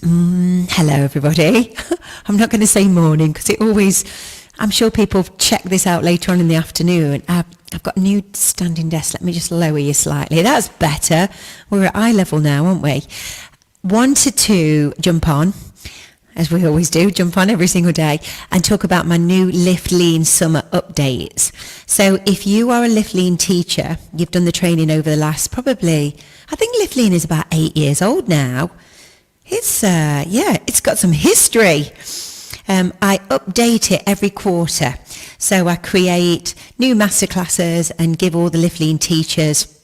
Hello, everybody. I'm not going to say morning because I'm sure people check this out later on in the afternoon. I've got a new standing desk. Let me just lower you slightly. That's better. We're at eye level now, aren't we? 1 to 2, jump on, as we always do, jump on every single day and talk about my new Lift Lean summer updates. So if you are a Lift Lean teacher, you've done the training over the last I think Lift Lean is about 8 years old now. It's got some history. I update it every quarter. So I create new masterclasses and give all the Lift Lean teachers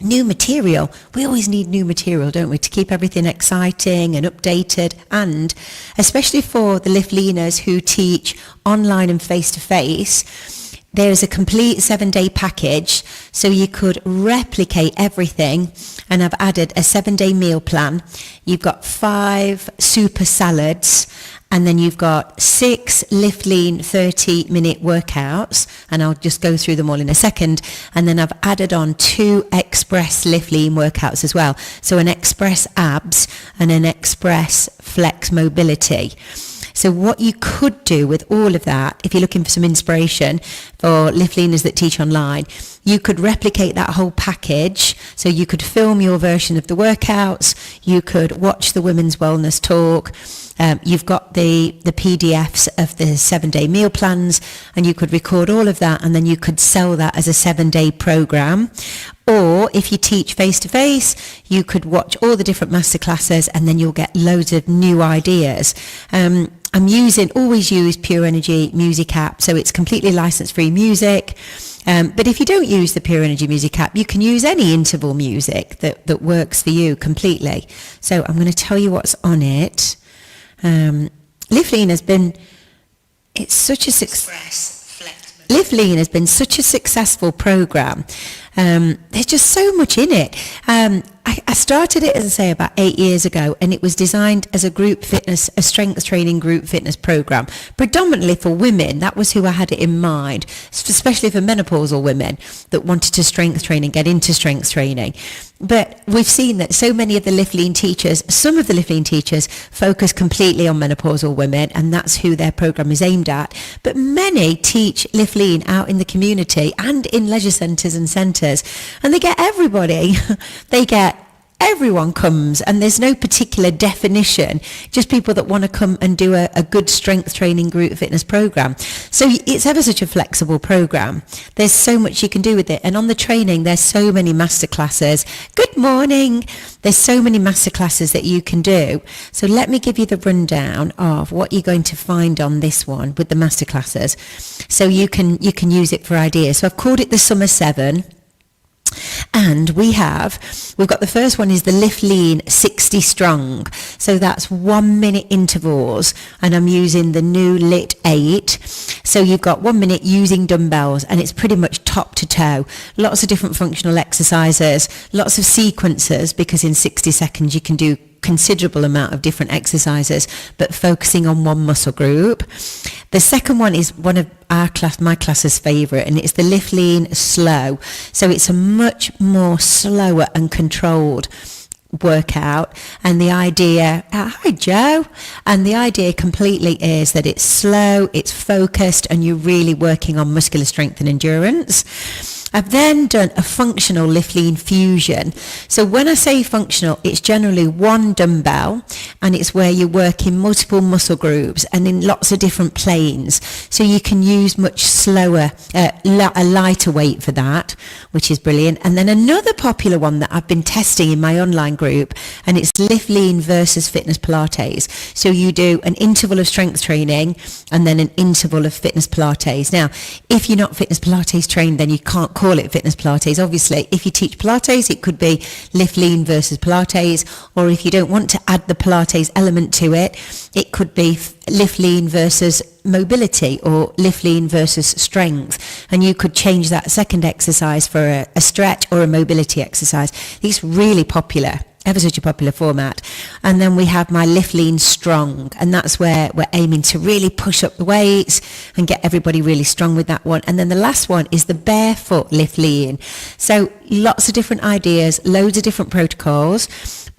new material. We always need new material, don't we, to keep everything exciting and updated, and especially for the Lift Leaners who teach online and face-to-face. There's a complete 7-day package, so you could replicate everything, and I've added a 7-day meal plan. You've got 5 super salads, and then you've got 6 Lift Lean 30-minute workouts, and I'll just go through them all in a second. And then I've added on 2 Express Lift Lean workouts as well. So an Express Abs and an Express Flex Mobility. So what you could do with all of that, if you're looking for some inspiration for Lift Leaners that teach online, you could replicate that whole package. So you could film your version of the workouts, you could watch the Women's Wellness Talk, you've got the PDFs of the 7-day meal plans, and you could record all of that, and then you could sell that as a 7-day program. Or if you teach face-to-face, you could watch all the different masterclasses, and then you'll get loads of new ideas. Always use Pure Energy Music app, so it's completely license-free music. But if you don't use the Pure Energy Music app, you can use any interval music that works for you completely. So I'm going to tell you what's on it. Lift Lean has been such a successful program. There's just so much in it. I started it, as I say, about 8 years ago, and it was designed as a strength training group fitness program, predominantly for women. That was who I had it in mind, especially for menopausal women that wanted to strength train and get into strength training. But we've seen that so many of the Lift Lean teachers, some of the Lift Lean teachers focus completely on menopausal women, and that's who their program is aimed at. But many teach Lift Lean out in the community and in leisure centres and centres, and they get everybody. Everyone comes, and there's no particular definition, just people that want to come and do a good strength training group fitness program. So it's ever such a flexible program. There's so much you can do with it. And on the training, there's so many masterclasses. Good morning. There's so many masterclasses that you can do. So let me give you the rundown of what you're going to find on this one with the masterclasses, so you can use it for ideas. So I've called it the Summer 7. And we've got the first one is the Lift Lean 60 Strong. So that's 1 minute intervals, and I'm using the new Lit 8. So you've got 1 minute using dumbbells, and it's pretty much top to toe. Lots of different functional exercises, lots of sequences, because in 60 seconds you can do considerable amount of different exercises, but focusing on one muscle group. The second one is one of my class's favourite, and it's the Lift Lean Slow. So it's a much more slower and controlled workout, and the idea, hi Joe, and the idea completely is that it's slow, it's focused, and you're really working on muscular strength and endurance. I've then done a functional Lift Lean Fusion. So when I say functional, it's generally 1 dumbbell, and it's where you're working multiple muscle groups and in lots of different planes. So you can use much slower, a lighter weight for that, which is brilliant. And then another popular one that I've been testing in my online group, and it's Lift Lean versus Fitness Pilates. So you do an interval of strength training and then an interval of fitness Pilates. Now, if you're not fitness Pilates trained, then you can't call it fitness Pilates. Obviously, if you teach Pilates, it could be Lift Lean versus Pilates, or if you don't want to add the Pilates element to it, it could be Lift Lean versus mobility or Lift Lean versus strength, and you could change that second exercise for a stretch or a mobility exercise. It's really popular, ever such a popular format. And then we have my Lift Lean Strong, and that's where we're aiming to really push up the weights and get everybody really strong with that one. And then the last one is the Barefoot Lift Lean. So lots of different ideas, loads of different protocols,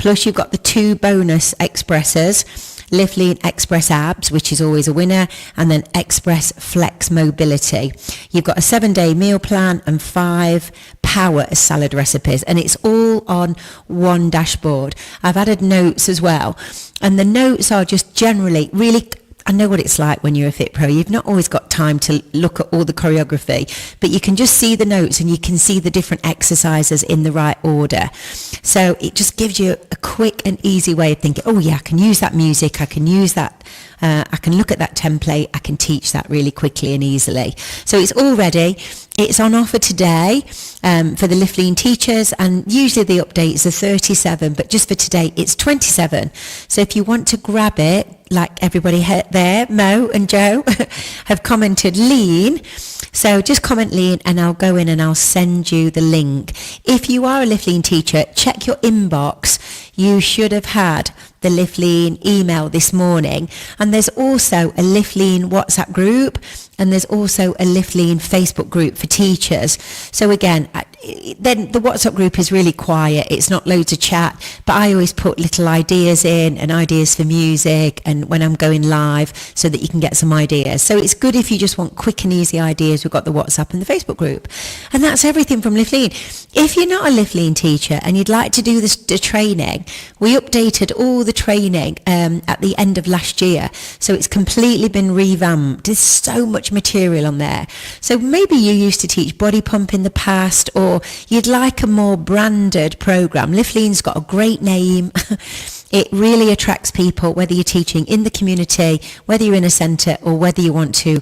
Plus you've got the 2 bonus expressors, Lift Lean Express Abs, which is always a winner, and then Express Flex Mobility. You've got a 7-day meal plan and 5 power salad recipes, and it's all on one dashboard. I've added notes as well, and the notes are just generally really, I know what it's like when you're a Fit Pro. You've not always got time to look at all the choreography, but you can just see the notes and you can see the different exercises in the right order. So it just gives you a quick and easy way of thinking, oh yeah, I can use that music, I can use that, I can look at that template, I can teach that really quickly and easily. So it's all ready. It's on offer today for the Lift Lean teachers, and usually the updates are 37, but just for today it's 27. So if you want to grab it, like everybody there, Mo and Joe have commented lean. So just comment lean and I'll go in and I'll send you the link. If you are a Lift Lean teacher, check your inbox. You should have had the Lift Lean email this morning. And there's also a Lift Lean WhatsApp group, and there's also a Lift Lean Facebook group for teachers. So again, then the WhatsApp group is really quiet. It's not loads of chat, but I always put little ideas in and ideas for music and when I'm going live so that you can get some ideas. So it's good if you just want quick and easy ideas. We've got the WhatsApp and the Facebook group. And that's everything from Lift Lean. If you're not a Lift Lean teacher and you'd like to do the training, we updated all the training at the end of last year. So it's completely been revamped. There's so much material on there. So maybe you used to teach body pump in the past, or you'd like a more branded program. Lift Lean's got a great name. It really attracts people, whether you're teaching in the community, whether you're in a centre, or whether you want to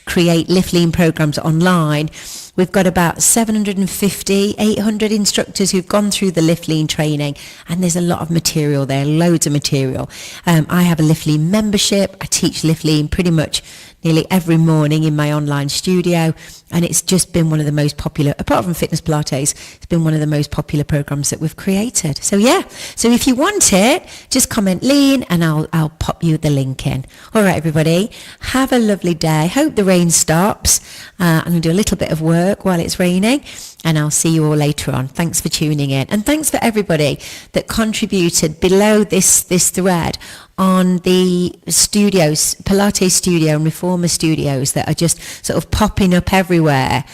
create Lift Lean programs online. We've got about 750, 800 instructors who've gone through the Lift Lean training, and there's a lot of material there, loads of material. I have a Lift Lean membership. I teach Lift Lean pretty much nearly every morning in my online studio, and it's just been one of the most popular, apart from Fitness Pilates, it's been one of the most popular programs that we've created. So yeah, so if you want it, just comment lean and I'll pop you the link in. All right, everybody, have a lovely day. Hope the rain stops. I'm going to do a little bit of work while it's raining, and I'll see you all later on. Thanks for tuning in, and thanks for everybody that contributed below this thread on the studios, Pilates studio and Reformer studios that are just sort of popping up everywhere.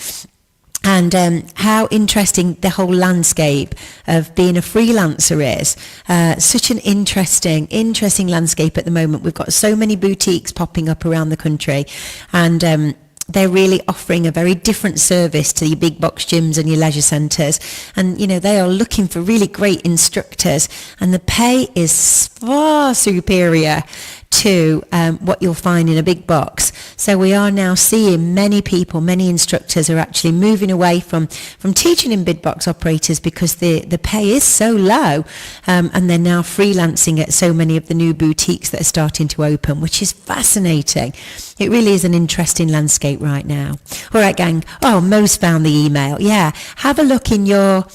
And how interesting the whole landscape of being a freelancer is. Such an interesting landscape at the moment. We've got so many boutiques popping up around the country, and they're really offering a very different service to your big box gyms and your leisure centres. And, you know, they are looking for really great instructors, and the pay is far superior to what you'll find in a big box. So we are now seeing many people, many instructors are actually moving away from teaching in big box operators because the pay is so low, and they're now freelancing at so many of the new boutiques that are starting to open, which is fascinating. It really is an interesting landscape right now. All right, gang. Oh, Mo's found the email. Yeah, have a look in your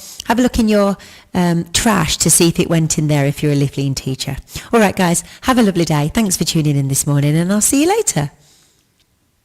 trash to see if it went in there if you're a Lift Lean teacher. All right, guys, have a lovely day. Thanks for tuning in this morning, and I'll see you later.